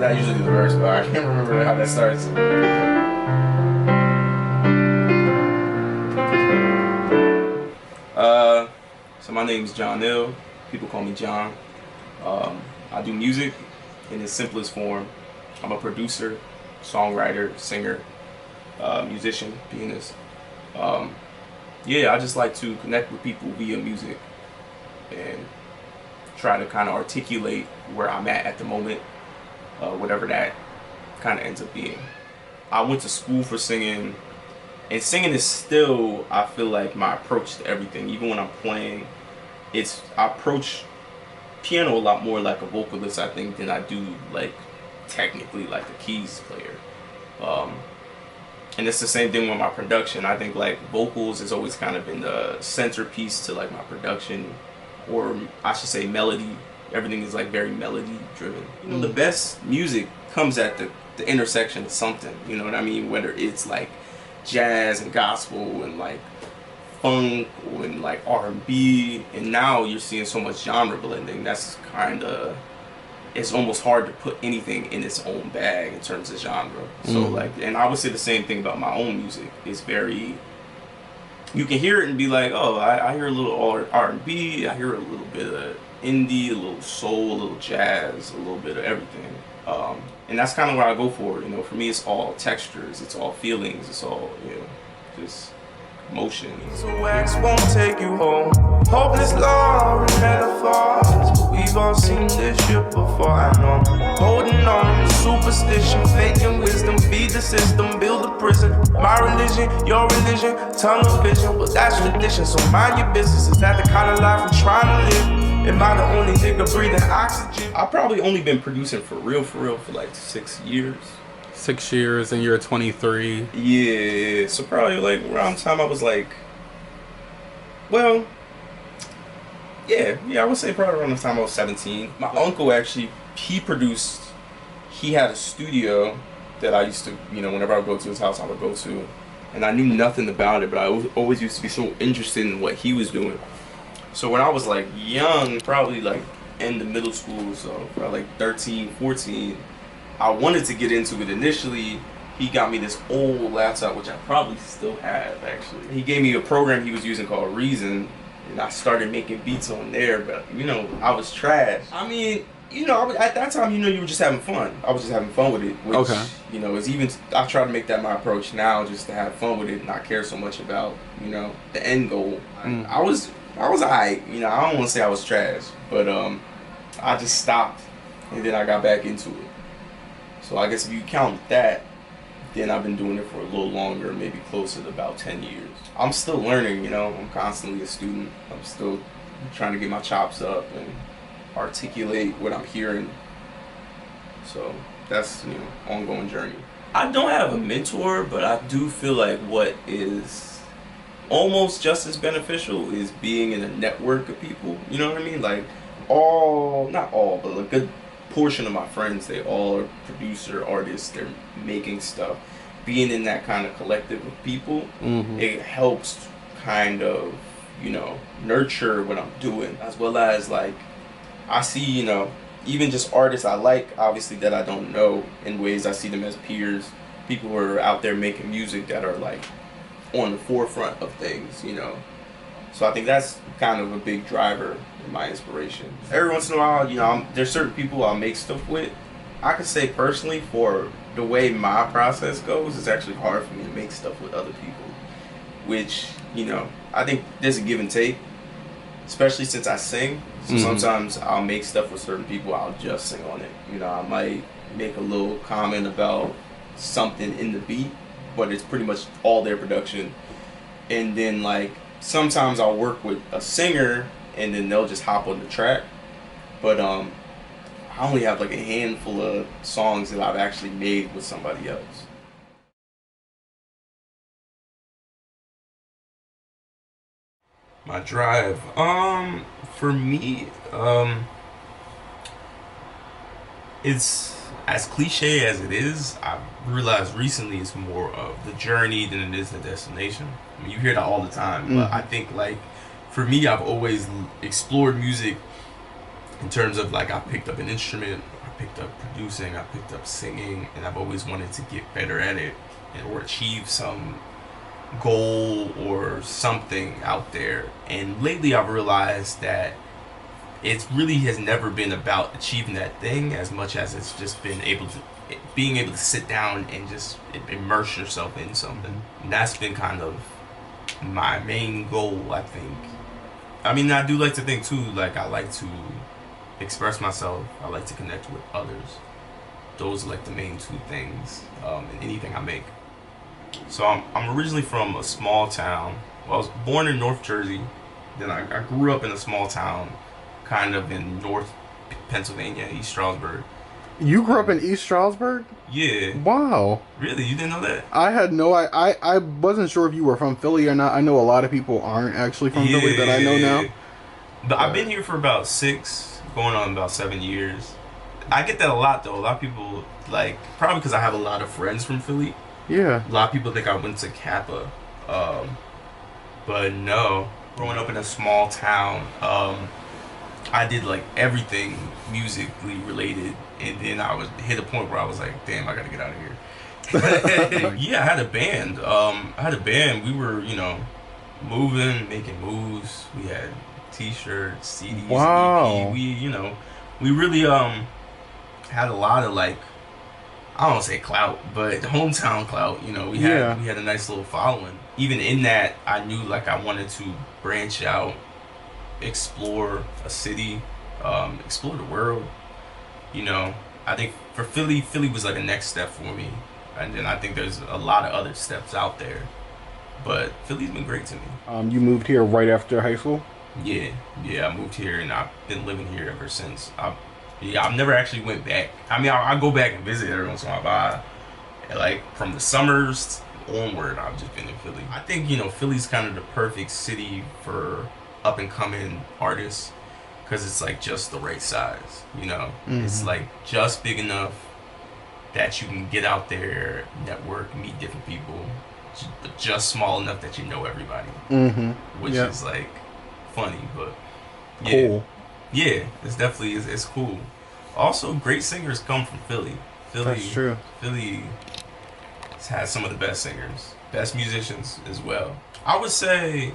I usually do the verse, but I can't remember how that starts. So my name is Jonill. People call me John. I do music in its simplest form. I'm a producer, songwriter, singer, musician, pianist. Yeah, I just like to connect with people via music and try to kind of articulate where I'm at the moment, whatever that kind of ends up being. I went to school for singing, and singing is still, I feel like, my approach to everything. Even when I'm playing, I approach piano a lot more like a vocalist, I think, than I do like technically like a keys player. And it's the same thing with my production. I think like vocals has always kind of been the centerpiece to like my production, or I should say melody. Everything is like very melody driven. You know, the best music comes at the intersection of something, you know what I mean? Whether it's like jazz and gospel and like funk and like R&B, and now you're seeing so much genre blending. That's kind of, it's almost hard to put anything in its own bag in terms of genre. So like, and I would say the same thing about my own music. It's very, you can hear it and be like, oh, I hear a little R&B, I hear a little bit of indie, a little soul, a little jazz, a little bit of everything. And that's kind of what I go for. You know, for me, it's all textures, it's all feelings, it's all, you know, just emotion. So wax won't take you home. Hopeless love and metaphors. We've all seen this shit before. I know I'm holding on to superstition, faking wisdom, feed the system, build a prison. My religion, your religion, tunnel vision. Well, that's tradition, so mind your business. Is that the kind of life I'm trying to live? Am I the only nigga breathing oxygen? I've probably only been producing for real for like 6 years. 6 years, and you're 23. Yeah, so probably like around the time I was like, well, yeah, I would say probably around the time I was 17. My uncle actually, he had a studio that I used to, you know, whenever I would go to his house, I would go to, and I knew nothing about it, but I always used to be so interested in what he was doing. So when I was like young, probably like in the middle school, so probably like 13, 14, I wanted to get into it initially. He got me this old laptop, which I probably still have actually. He gave me a program he was using called Reason, and I started making beats on there, but you know, I was trash. I mean, you know, at that time, you know, you were just having fun. I was just having fun with it, which, you know, is even, I try to make that my approach now, just to have fun with it and not care so much about, you know, the end goal. I was alright, you know, I don't want to say I was trash, but I just stopped, and then I got back into it. So I guess if you count that, then I've been doing it for a little longer, maybe closer to about 10 years. I'm still learning, you know, I'm constantly a student. I'm still trying to get my chops up and articulate what I'm hearing. So that's, you know, ongoing journey. I don't have a mentor, but I do feel like what is almost just as beneficial is being in a network of people. You know what I mean? Like not all, but a good portion of my friends, they all are producer, artists, they're making stuff. Being in that kind of collective of people, it helps kind of, you know, nurture what I'm doing, as well as like, I see, you know, even just artists I like, obviously, that I don't know, in ways I see them as peers, people who are out there making music that are like on the forefront of things, you know. So I think that's kind of a big driver in my inspiration. Every once in a while, you know, there's certain people I'll make stuff with. I could say personally, for the way my process goes, it's actually hard for me to make stuff with other people, which, you know, I think there's a give and take, especially since I sing. So sometimes I'll make stuff with certain people, I'll just sing on it. You know, I might make a little comment about something in the beat, but it's pretty much all their production. And then like, sometimes I'll work with a singer and then they'll just hop on the track. But I only have like a handful of songs that I've actually made with somebody else. My drive, for me, it's as cliche as it is. I've realized recently it's more of the journey than it is the destination. I mean, you hear that all the time, but I think like for me, I've always explored music in terms of like I picked up an instrument, I picked up producing, I picked up singing, and I've always wanted to get better at it or achieve some goal or something out there. And lately I've realized that it really has never been about achieving that thing as much as it's just been being able to sit down and just immerse yourself in something. And that's been kind of my main goal, I think. I mean, I do like to think too, like I like to express myself, I like to connect with others. Those are like the main two things in anything I make. So I'm originally from a small town. Well, I was born in North Jersey. Then I grew up in a small town, kind of in North Pennsylvania, East Stroudsburg. You grew up in East Stroudsburg? Yeah. Wow. Really? You didn't know that? I had no... I wasn't sure if you were from Philly or not. I know a lot of people aren't actually from Philly that I know now. But I've been here for about 6, going on about 7 years. I get that a lot, though. A lot of people, like, probably because I have a lot of friends from Philly. Yeah. A lot of people think I went to Kappa. But no. Growing up in a small town, I did, like, everything musically related. And then I was hit a point where I was like, damn, I gotta get out of here. Yeah, I had a band. We were, moving, making moves. We had t-shirts, CDs, wow. EP. We really had a lot of like, I don't want to say clout, but hometown clout. We had a nice little following. Even in that, I knew like I wanted to branch out, explore a city, explore the world. I think for Philly was like a next step for me. And then I think there's a lot of other steps out there. But Philly's been great to me. You moved here right after high school? Yeah, I moved here and I've been living here ever since. I've never actually went back. I mean, I go back and visit every once in a while, but like from the summers onward, I've just been in Philly. I think, Philly's kind of the perfect city for up and coming artists. Because it's like just the right size, Mm-hmm. It's like just big enough that you can get out there, network, meet different people, but just small enough that you know everybody. Mm-hmm. Which is like funny, but yeah. Cool. Yeah, it's definitely it's cool. Also, great singers come from Philly. That's true. Philly has some of the best singers, best musicians as well. I would say,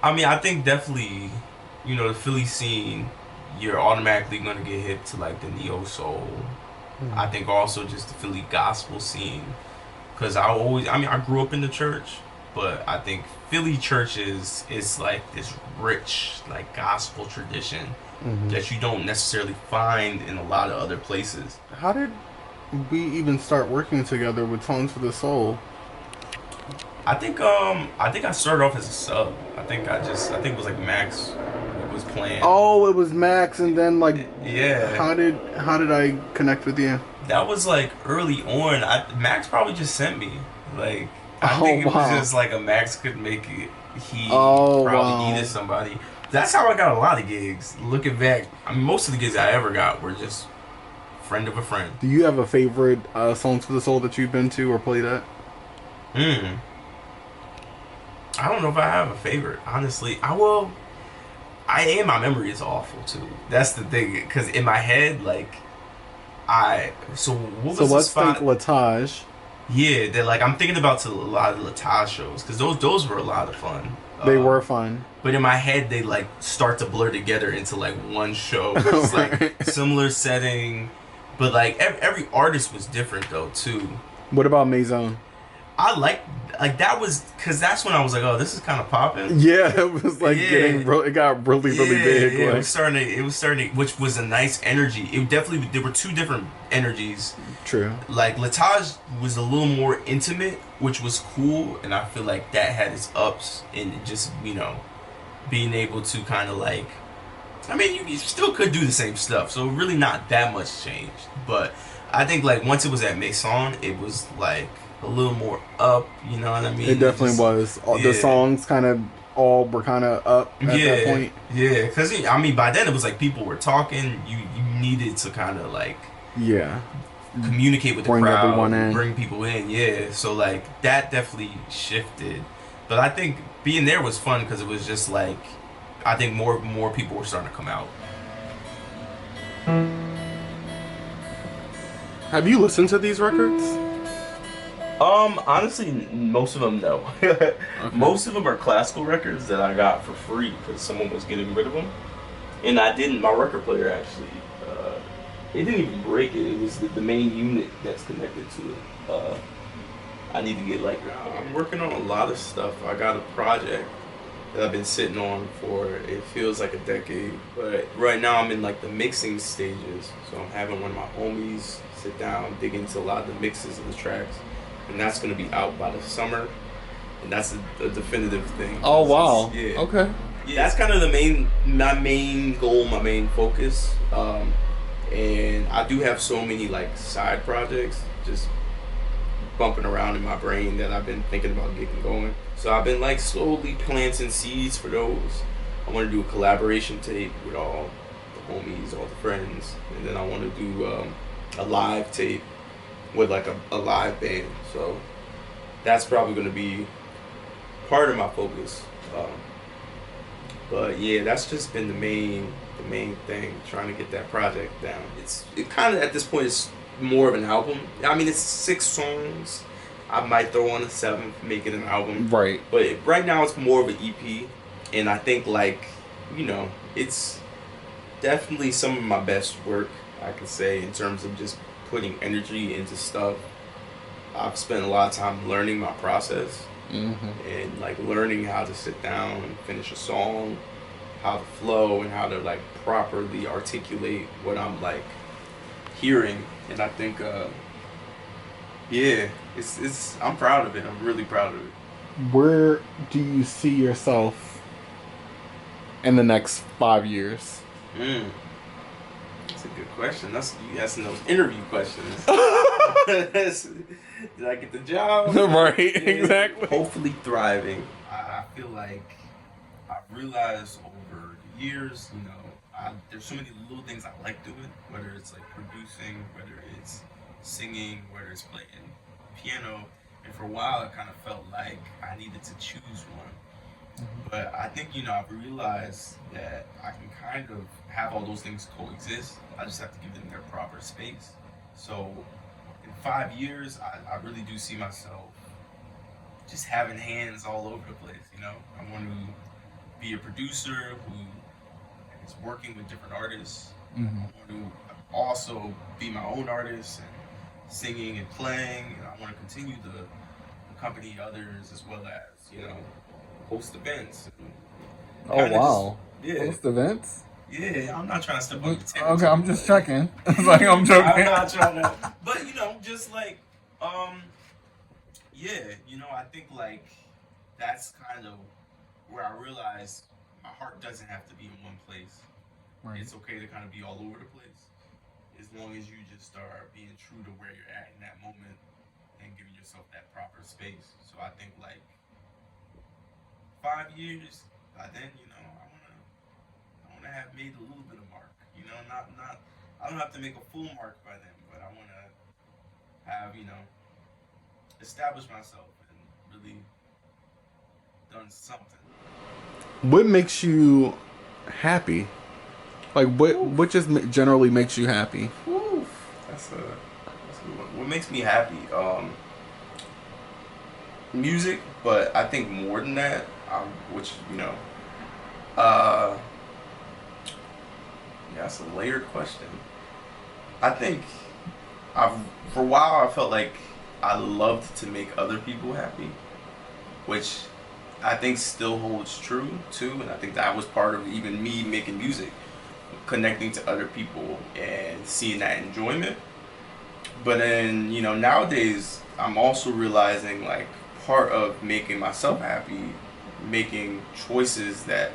I think definitely. The Philly scene, you're automatically going to get hip to like the neo soul. Mm-hmm. I think also just the Philly gospel scene. Because I grew up in the church, but I think Philly churches is like this rich, like gospel tradition that you don't necessarily find in a lot of other places. How did we even start working together with Songs for the Soul? I think I started off as a sub. I think it was like Max was playing. Oh, it was Max, and then like yeah. How did I connect with you? That was like early on. Max probably just sent me. Like I think it was just like a Max could make it. He probably needed somebody. That's how I got a lot of gigs. Looking back, most of the gigs I ever got were just friend of a friend. Do you have a favorite Songs for the Soul that you've been to or played at? I don't know if I have a favorite, honestly. My memory is awful too. That's the thing, because in my head, like, what was the let's spot? think Latage. Yeah, they're like, I'm thinking about a lot of Latage shows, because those were a lot of fun. They were fun. But in my head, they like start to blur together into like one show. It's like similar setting, but like every artist was different though too. What about Maison? I like that was because that's when I was like, oh, this is kind of popping. Yeah, it was like it got really big. Yeah, like. it was starting, which was a nice energy. There were two different energies. True. Like Latage was a little more intimate, which was cool, and I feel like that had its ups in just being able to kind of like, you still could do the same stuff, so really not that much changed. But I think like once it was at Maison, it was like a little more up, you know what I mean? It definitely was. The songs kind of all were kind of up at that point. Yeah, because by then it was like people were talking. You needed to kind of like communicate with the crowd, everyone in. Bring people in. Yeah, so like that definitely shifted. But I think being there was fun because it was just like I think more people were starting to come out. Have you listened to these records? Honestly, most of them, no. Okay. Most of them are classical records that I got for free because someone was getting rid of them. And I didn't, my record player actually, it didn't even break it. It was the main unit that's connected to it. I need to get I'm working on a lot of stuff. I got a project that I've been sitting on for, it feels like a decade. But right now I'm in the mixing stages. So I'm having one of my homies sit down, dig into a lot of the mixes of the tracks. And that's going to be out by the summer. And that's a definitive thing. Oh, wow. Yeah. Okay. Yeah, that's kind of my main goal, my main focus. And I do have so many side projects just bumping around in my brain that I've been thinking about getting going. So I've been slowly planting seeds for those. I want to do a collaboration tape with all the homies, all the friends, and then I want to do a live tape with a live band. So that's probably going to be part of my focus. But yeah, that's just been the main thing, trying to get that project down. It kind of at this point is more of an album. I mean, it's 6 songs. I might throw on a 7th, make it an album. Right. But right now it's more of an EP, and I think it's definitely some of my best work, I could say, in terms of just putting energy into stuff. I've spent a lot of time learning my process. Mm-hmm. And learning how to sit down and finish a song, how to flow, and how to properly articulate what I'm hearing. And I think it's I'm proud of it. I'm really proud of it. Where do you see yourself in the next 5 years? That's a good question. You asking those interview questions. Did I get the job? Right, Yeah. exactly. Hopefully thriving. I feel like I've realized over the years, there's so many little things I like doing, whether it's producing, whether it's singing, whether it's playing piano. And for a while, it kind of felt like I needed to choose one. Mm-hmm. But I think, I've realized that I can kind of have all those things coexist. I just have to give them their proper space. So in 5 years, I really do see myself just having hands all over the place, I want to be a producer who is working with different artists. Mm-hmm. I want to also be my own artist and singing and playing. And I want to continue to accompany others as well as, host events. Oh, wow. Yeah. Host events? Yeah, I'm not trying to step on your territory. Okay, I'm just checking. I'm joking. I'm not trying to, but just I think that's kind of where I realized my heart doesn't have to be in one place. Right. It's okay to kind of be all over the place, as long as you just are being true to where you're at in that moment and giving yourself that proper space. So I think 5 years, by then, I want to have made a little bit of mark. Not I don't have to make a full mark by then, but I want to have established myself and really done something. What makes you happy? What just generally makes you happy? That's a good one. What makes me happy? Music, but I think more than that, that's a layered question. I think for a while I felt like I loved to make other people happy, which I think still holds true too, and I think that was part of even me making music, connecting to other people and seeing that enjoyment. But then, nowadays I'm also realizing part of making myself happy, making choices that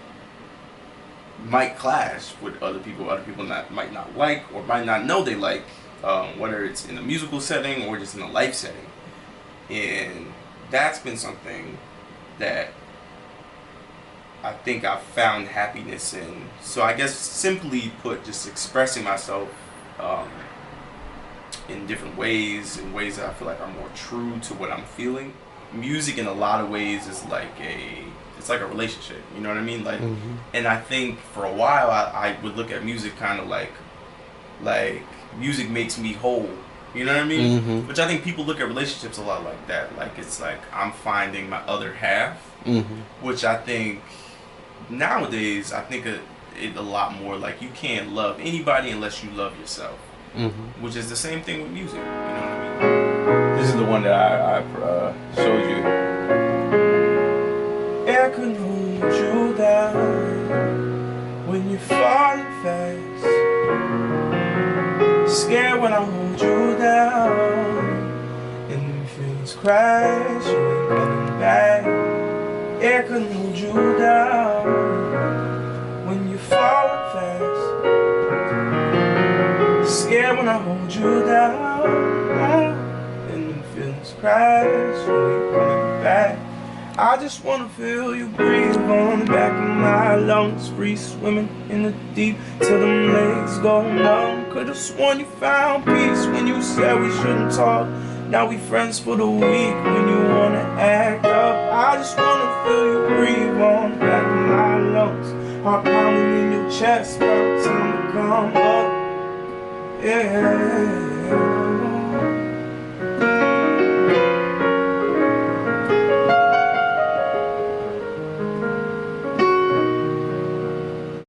might clash with other people might not like or might not know they like, whether it's in a musical setting or just in a life setting. And that's been something that I think I've found happiness in. So I guess simply put, just expressing myself in different ways, in ways that I feel like are more true to what I'm feeling. Music in a lot of ways is it's like a relationship, you know what I mean? And I think for a while I would look at music kind of like music makes me whole. You know what I mean? Which I think people look at relationships a lot like that. Like it's like I'm finding my other half, which I think nowadays I think it a lot more like you can't love anybody unless you love yourself. Which is the same thing with music. You know what I mean? This is the one that I showed you. I can hold you down when you're falling fast. Scared when I hold you down and then feelings crash. You ain't coming back. I can hold you down when you're falling fast. Scared when I hold you down and then feelings crash. You ain't coming back. I just wanna feel you breathe on the back of my lungs. Free swimming in the deep till them legs go numb. Could've sworn you found peace when you said we shouldn't talk. Now we friends for the week when you wanna act up. I just wanna feel you breathe on the back of my lungs. Heart pounding in your chest, about time to come up. Yeah.